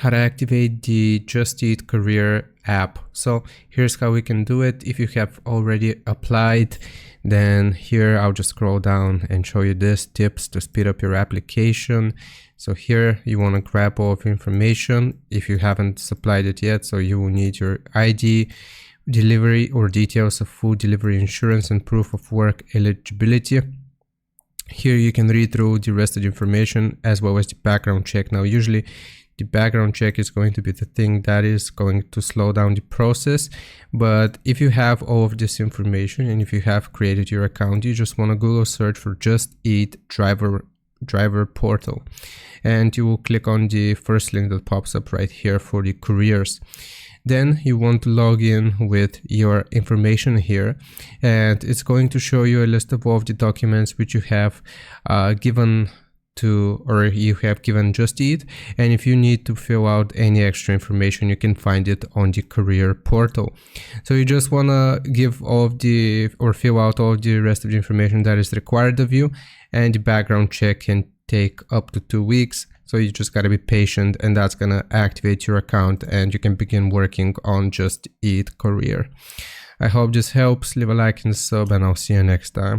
how to activate the Just Eat Courier app. So here's how we can do it. If you have already applied, then here I'll just scroll down and show you this tips to speed up your application. So here you want to grab all of the information if you haven't supplied it yet. So you will need your ID, delivery or details of food delivery insurance, and proof of work eligibility. Here you can read through the rest of the information as well as the background check. Now usually the background check is going to be the thing that is going to slow down the process, but if you have all of this information and if you have created your account, you just want to Google search for Just Eat driver portal, and you will click on the first link that pops up right here for the couriers. Then you want to log in with your information here, and it's going to show you a list of all of the documents which you have given to, or you have given Just Eat. And if you need to fill out any extra information, you can find it on the Courier portal. So you just want to give all of the, or fill out all of the rest of the information that is required of you, and the background check can take up to 2 weeks. So you just got to be patient, and that's going to activate your account and you can begin working on Just Eat Courier. I hope this helps. Leave a like and sub, and I'll see you next time.